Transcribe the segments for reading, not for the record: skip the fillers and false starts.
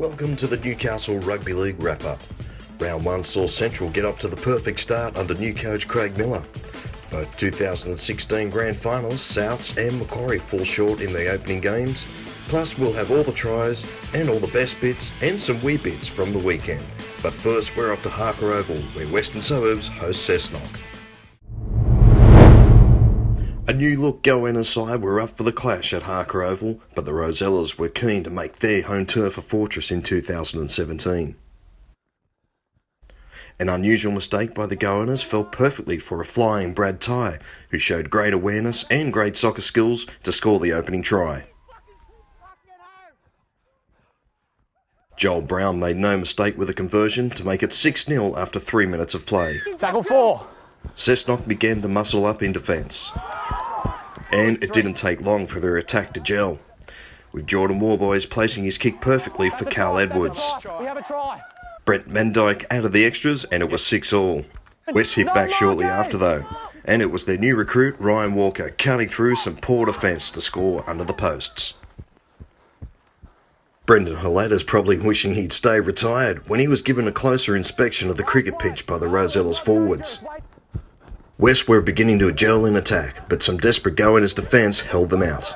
Welcome to the Newcastle Rugby League wrap-up. Round 1 saw Central get off to the perfect start under new coach Craig Miller. Both 2016 grand finalists, Souths and Macquarie, fall short in the opening games. Plus, we'll have all the tries and all the best bits and some wee bits from the weekend. But first, we're off to Harker Oval, where Western Suburbs host Cessnock. A new look Goanna side were up for the clash at Harker Oval, but the Rosellas were keen to make their home turf a fortress in 2017. An unusual mistake by the Goannas fell perfectly for a flying Brad Tye, who showed great awareness and great soccer skills to score the opening try. Joel Brown made no mistake with a conversion to make it 6-0 after 3 minutes of play. Tackle 4. Cessnock began to muscle up in defence. And it didn't take long for their attack to gel, with Jordan Warboys placing his kick perfectly for Carl Edwards. We have a try. Brent Mendyke added the extras and it was 6-all. West hit back shortly after though, and it was their new recruit Ryan Walker cutting through some poor defence to score under the posts. Brendan Halada's probably wishing he'd stay retired when he was given a closer inspection of the cricket pitch by the Rosellas forwards. West were beginning to gel in attack, but some desperate Goannas defence held them out.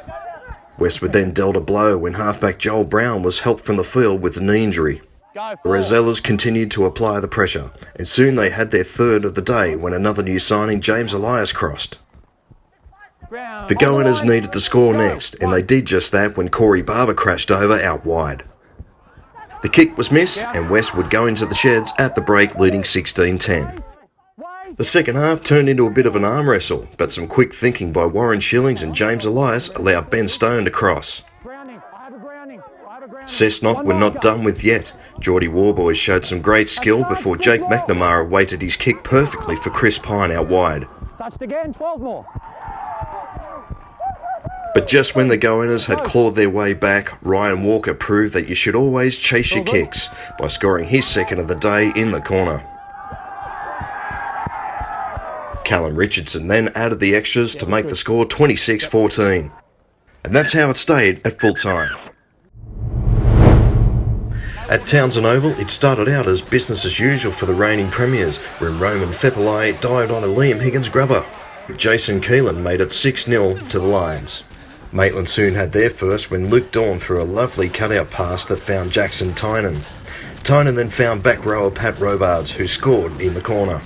West were then dealt a blow when halfback Joel Brown was helped from the field with a knee injury. The Rosellas continued to apply the pressure, and soon they had their third of the day when another new signing, James Elias, crossed. The Goannas needed to score next, and they did just that when Corey Barber crashed over out wide. The kick was missed, and West would go into the sheds at the break, leading 16-10. The second half turned into a bit of an arm wrestle, but some quick thinking by Warren Shillings and James Elias allowed Ben Stone to cross. Cessnock were not done with yet. Geordie Warboys showed some great skill before Jake McNamara weighted his kick perfectly for Chris Pine out wide. Touched again, 12 more. But just when the Goannas had clawed their way back, Ryan Walker proved that you should always chase your kicks by scoring his second of the day in the corner. Callum Richardson then added the extras to make the score 26-14. And that's how it stayed at full time. At Townsend Oval, it started out as business as usual for the reigning premiers, when Roman Fepelay dived on a Liam Higgins grubber. Jason Keelan made it 6-0 to the Lions. Maitland soon had their first when Luke Dawn threw a lovely cutout pass that found Jackson Tynan. Tynan then found back rower Pat Robards, who scored in the corner.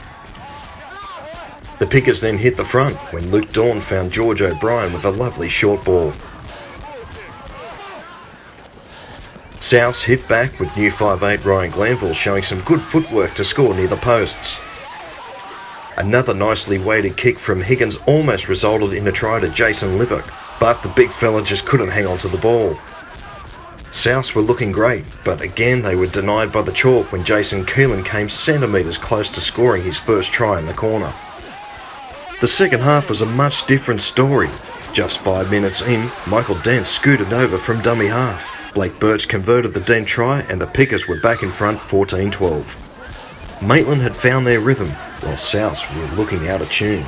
The Pickers then hit the front when Luke Dawn found George O'Brien with a lovely short ball. Souths hit back with new 5'8" Ryan Glanville showing some good footwork to score near the posts. Another nicely weighted kick from Higgins almost resulted in a try to Jason Livick, but the big fella just couldn't hang on to the ball. Souths were looking great, but again they were denied by the chalk when Jason Keelan came centimetres close to scoring his first try in the corner. The second half was a much different story. Just 5 minutes in, Michael Dent scooted over from dummy half. Blake Birch converted the Dent try and the Pickers were back in front 14-12. Maitland had found their rhythm, while Souths were looking out of tune.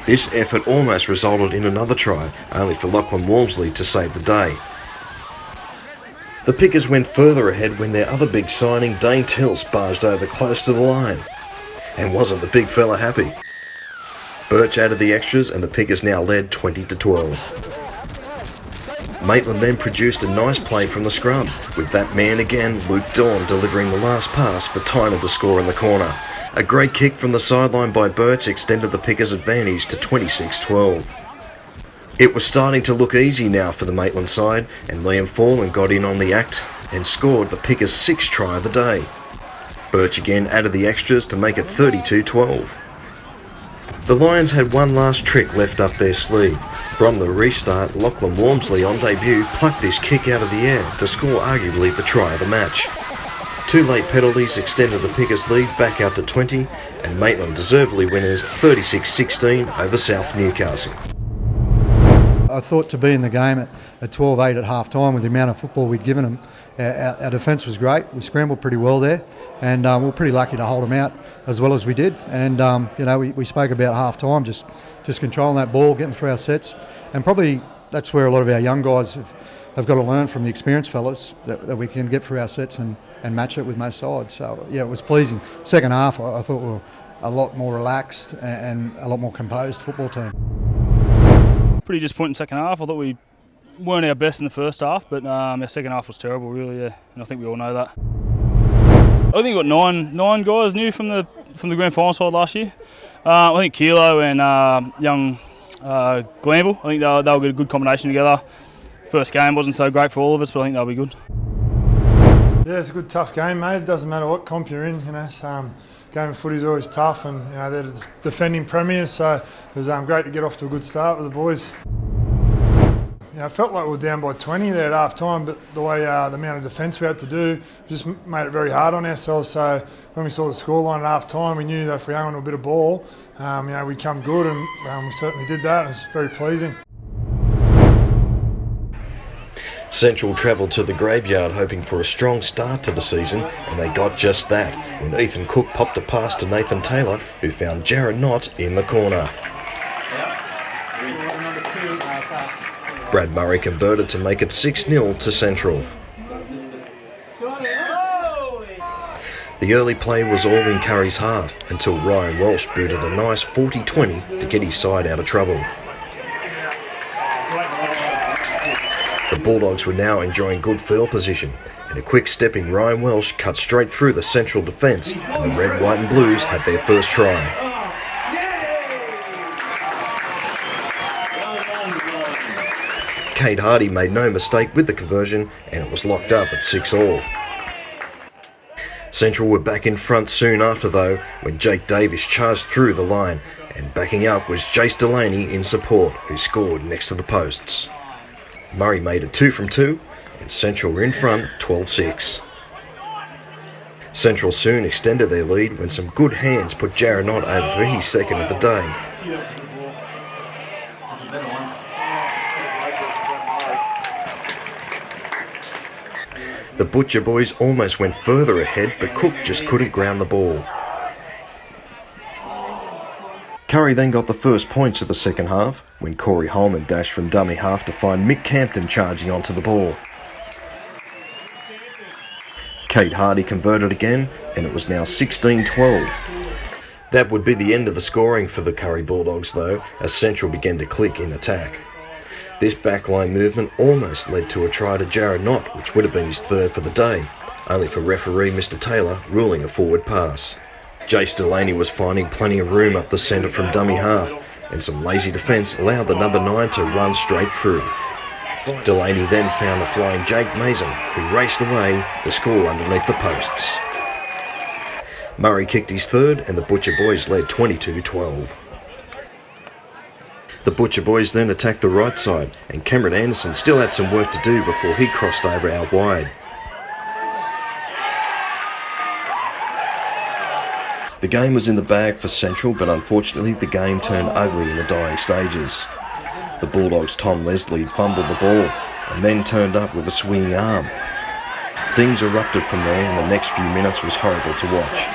This effort almost resulted in another try, only for Lachlan Walmsley to save the day. The Pickers went further ahead when their other big signing, Dane Tills, barged over close to the line. And wasn't the big fella happy? Birch added the extras and the Pickers now led 20-12. Maitland then produced a nice play from the scrum, with that man again, Luke Dawn, delivering the last pass for Tynan to score in the corner. A great kick from the sideline by Birch extended the Pickers' advantage to 26-12. It was starting to look easy now for the Maitland side, and Liam Fallen got in on the act and scored the Pickers' 6th try of the day. Birch again added the extras to make it 32-12. The Lions had one last trick left up their sleeve. From the restart, Lachlan Walmsley on debut plucked this kick out of the air to score arguably the try of the match. 2 late penalties extended the Pickers' lead back out to 20, and Maitland deservedly winners 36-16 over South Newcastle. I thought to be in the game at 12-8 at half-time with the amount of football we'd given them, our defence was great. We scrambled pretty well there, and we were pretty lucky to hold them out as well as we did. And we spoke about half-time, just controlling that ball, getting through our sets, and probably that's where a lot of our young guys have got to learn from the experienced fellas that we can get through our sets and match it with most sides. So yeah, it was pleasing. Second half, I thought we were a lot more relaxed and a lot more composed football team. Pretty disappointing second half. I thought we weren't our best in the first half, but our second half was terrible, really. Yeah, and I think we all know that. I think we've got nine guys new from the grand final side last year. I think Kilo and young Glanville. I think they'll get a good combination together. First game wasn't so great for all of us, but I think they'll be good. Yeah, it's a good tough game, mate. It doesn't matter what comp you're in, you know. Game of footy is always tough, and you know they're the defending premiers, so it was great to get off to a good start with the boys. You know, it felt like we were down by 20 there at half time, but the way the amount of defence we had to do just made it very hard on ourselves. So when we saw the scoreline at half time, we knew that if we hung on to a bit of ball, you know, we'd come good, and we certainly did that. It was very pleasing. Central travelled to the graveyard hoping for a strong start to the season, and they got just that when Ethan Cook popped a pass to Nathan Taylor, who found Jared Knott in the corner. Brad Murray converted to make it 6-0 to Central. The early play was all in Curry's half until Ryan Welsh booted a nice 40-20 to get his side out of trouble. The Bulldogs were now enjoying good field position, and a quick-stepping Ryan Welsh cut straight through the Central defence, and the Red, White and Blues had their first try. Kate Hardy made no mistake with the conversion, and it was locked up at 6-all. Central were back in front soon after though, when Jake Davis charged through the line, and backing up was Jace Delaney in support, who scored next to the posts. Murray made it 2 from 2, and Central were in front 12-6. Central soon extended their lead when some good hands put Jared Knott over for his second of the day. The Butcher boys almost went further ahead, but Cook just couldn't ground the ball. Curry then got the first points of the second half when Corey Holman dashed from dummy half to find Mick Campton charging onto the ball. Kate Hardy converted again, and it was now 16-12. That would be the end of the scoring for the Curry Bulldogs though, as Central began to click in attack. This backline movement almost led to a try to Jared Knott, which would have been his third for the day, only for referee Mr Taylor ruling a forward pass. Jace Delaney was finding plenty of room up the centre from dummy half, and some lazy defence allowed the number 9 to run straight through. Delaney then found the flying Jake Mason, who raced away to score underneath the posts. Murray kicked his third, and the Butcher boys led 22-12. The Butcher boys then attacked the right side, and Cameron Anderson still had some work to do before he crossed over out wide. The game was in the bag for Central, but unfortunately the game turned ugly in the dying stages. The Bulldogs' Tom Leslie fumbled the ball and then turned up with a swinging arm. Things erupted from there, and the next few minutes was horrible to watch.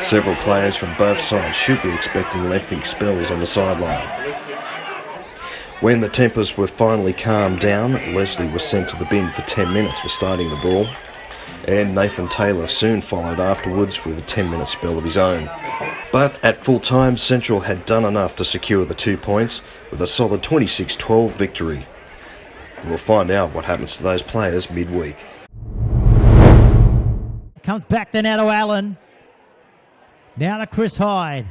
Several players from both sides should be expecting lengthy spells on the sideline. When the tempers were finally calmed down, Leslie was sent to the bin for 10 minutes for starting the brawl, and Nathan Taylor soon followed afterwards with a 10-minute spell of his own. But at full time, Central had done enough to secure the 2 points with a solid 26-12 victory. We'll find out what happens to those players midweek. Comes back then out to Allen. Now to Chris Hyde.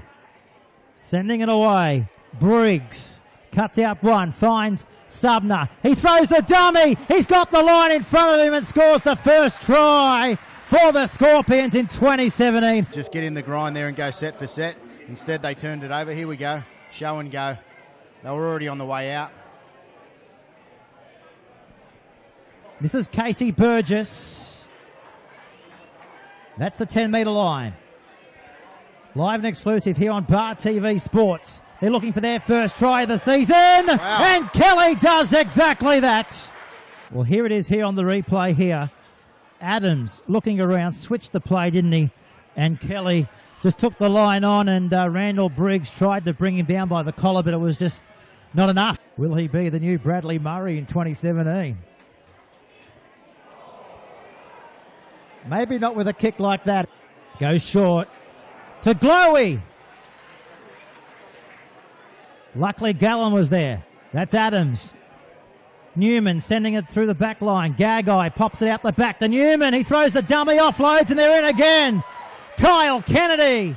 Sending it away. Briggs cuts out one, finds Subner. He throws the dummy. He's got the line in front of him and scores the first try for the Scorpions in 2017. Just get in the grind there and go set for set. Instead, they turned it over. Here we go. Show and go. They were already on the way out. This is Casey Burgess. That's the 10-metre line. Live and exclusive here on Bar TV Sports. They're looking for their first try of the season. Wow. And Kelly does exactly that. Well, here it is here on the replay here. Adams looking around, switched the play, didn't he? And Kelly just took the line on, and Randall Briggs tried to bring him down by the collar, but it was just not enough. Will he be the new Bradley Murray in 2017? Maybe not with a kick like that. Goes short to Glowy. Luckily Gallen was there. That's Adams. Newman sending it through the back line. Gagai pops it out the back to Newman. He throws the dummy, offloads, and they're in again. Kyle Kennedy.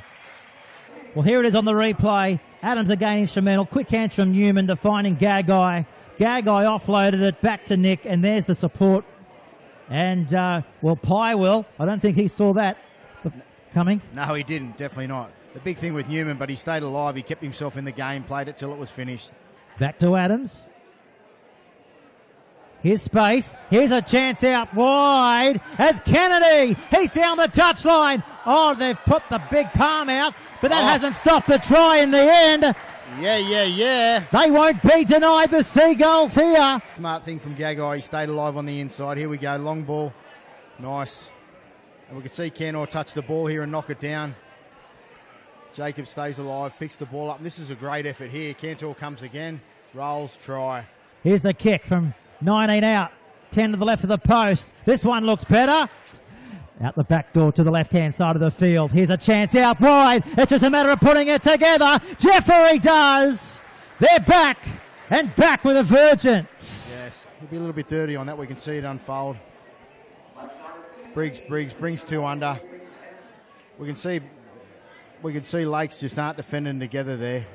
Well, here it is on the replay. Adams again instrumental. Quick hands from Newman to finding Gagai. Gagai offloaded it back to Nick, and there's the support. And, well, Pye will. I don't think he saw that coming. No, he didn't. Definitely not. The big thing with Newman, but he stayed alive. He kept himself in the game, played it till it was finished. Back to Adams. Here's space. Here's a chance out wide as Kennedy. He's down the touchline. Oh, they've put the big palm out, but that hasn't stopped the try in the end. Yeah. They won't be denied, the Seagulls here. Smart thing from Gagai. He stayed alive on the inside. Here we go. Long ball. Nice. And we can see Canor touch the ball here and knock it down. Jacob stays alive, picks the ball up. And this is a great effort here. Cantor comes again. Rolls, try. Here's the kick from 19 out. 10 to the left of the post. This one looks better. Out the back door to the left-hand side of the field. Here's a chance out wide. It's just a matter of putting it together. Jeffery does. They're back. And back with a vengeance. Yes. He'll be a little bit dirty on that. We can see it unfold. Briggs brings two under. We can see Lakes just aren't defending together there.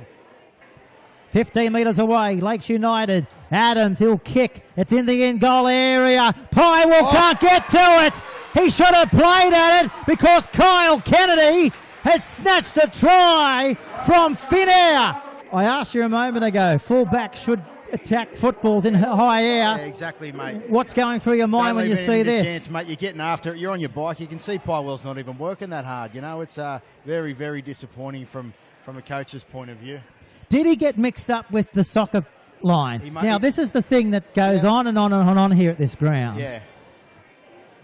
15 metres away, Lakes United. Adams, he'll kick. It's in the in-goal area. Pye can't get to it. He should have played at it because Kyle Kennedy has snatched a try from thin air. I asked you a moment ago, full-back should attack footballs in high air. Yeah, exactly, mate. What's going through your mind when you see this? Chance, mate. You're getting after it. You're on your bike. You can see Pywell's not even working that hard. You know, it's very, very disappointing from a coach's point of view. Did he get mixed up with the soccer line? Now, this is the thing that goes on and on and on here at this ground. Yeah.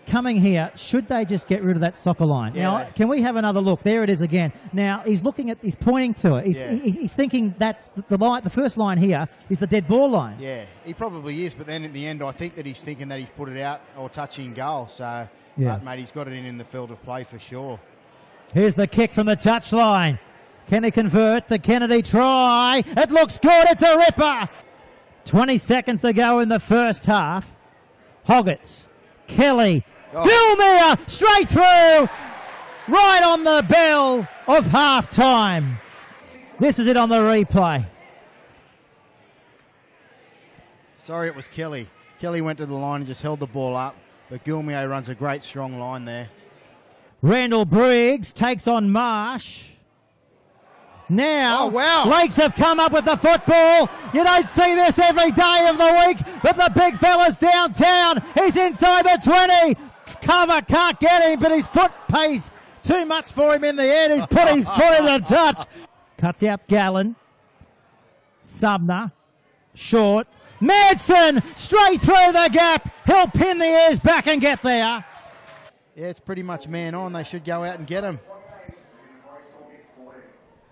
Coming here, should they just get rid of that soccer line? Yeah. Now, can we have another look? There it is again. Now, he's pointing to it. He's thinking that's the line. The first line here is the dead ball line. Yeah, he probably is, but then at the end, I think that he's thinking that he's put it out or touching goal. So, Yeah. but, mate, he's got it in the field of play for sure. Here's the kick from the touchline. Can he convert the Kennedy try? It looks good. It's a ripper. 20 seconds to go in the first half. Hoggets, Kelly, Gilmere straight through, right on the bell of half time. This is it on the replay. Sorry, it was Kelly. Kelly went to the line and just held the ball up, but Gilmere runs a great strong line there. Randall Briggs takes on Marsh. Now, Lakes have come up with the football. You don't see this every day of the week, but the big fella's downtown. He's inside the 20. Cover can't get him, but his foot pays too much for him in the end. He's put his foot in the touch. Cuts out Gallen. Sumner. Short. Madsen straight through the gap. He'll pin the ears back and get there. Yeah, it's pretty much man on. They should go out and get him.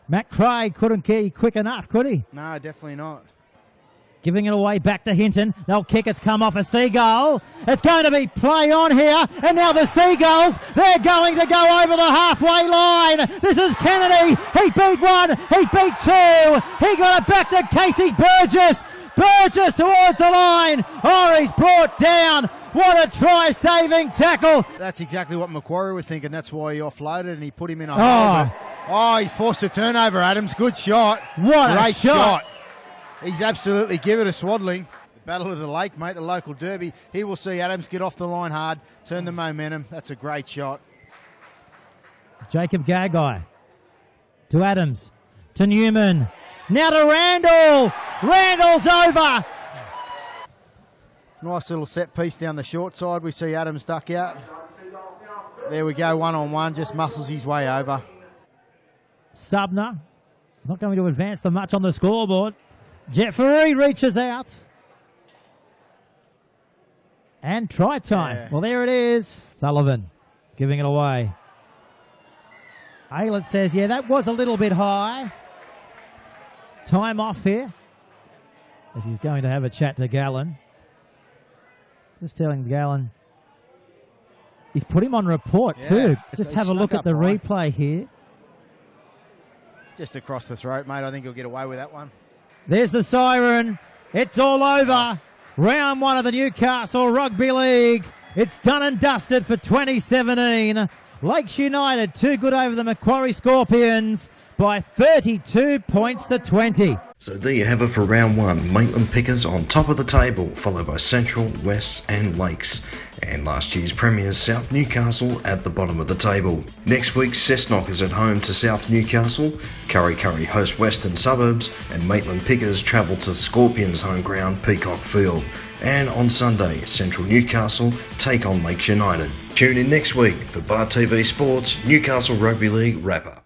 Matt Craig couldn't get quick enough, could he? No, definitely not. Giving it away back to Hinton. They'll kick. It's come off a Seagull. It's going to be play on here. And now the Seagulls, they're going to go over the halfway line. This is Kennedy. He beat one. He beat two. He got it back to Casey Burgess. Burgess towards the line. Oh, he's brought down. What a try-saving tackle. That's exactly what Macquarie were thinking. That's why he offloaded and he put him in a hole. Oh, he's forced a turnover, Adams. Good shot. What a great shot. He's absolutely given it a swaddling. The Battle of the Lake, mate, the local derby. He will see Adams get off the line hard, turn the momentum. That's a great shot. Jacob Gagai to Adams, to Newman. Now to Randall. Randall's over. Nice little set piece down the short side. We see Adams duck out. There we go, one-on-one, just muscles his way over. Subner, not going to advance them much on the scoreboard. Jeffery reaches out. And try time. Yeah. Well, there it is. Sullivan giving it away. Aylett says, yeah, that was a little bit high. Time off here. as he's going to have a chat to Gallen. Just telling Gallen, he's put him on report too. Just have a look at the replay here. Just across the throat, mate. I think he'll get away with that one. There's the siren. It's all over. Round 1 of the Newcastle Rugby League. It's done and dusted for 2017. Lakes United too good over the Macquarie Scorpions by 32 points to 20. So there you have it for round 1. Maitland Pickers on top of the table, followed by Central, West and Lakes. And last year's premiers South Newcastle at the bottom of the table. Next week, Cessnock is at home to South Newcastle, Curry host Western Suburbs, and Maitland Pickers travel to Scorpions' home ground, Peacock Field. And on Sunday, Central Newcastle take on Lakes United. Tune in next week for Bar TV Sports Newcastle Rugby League Wrap-Up.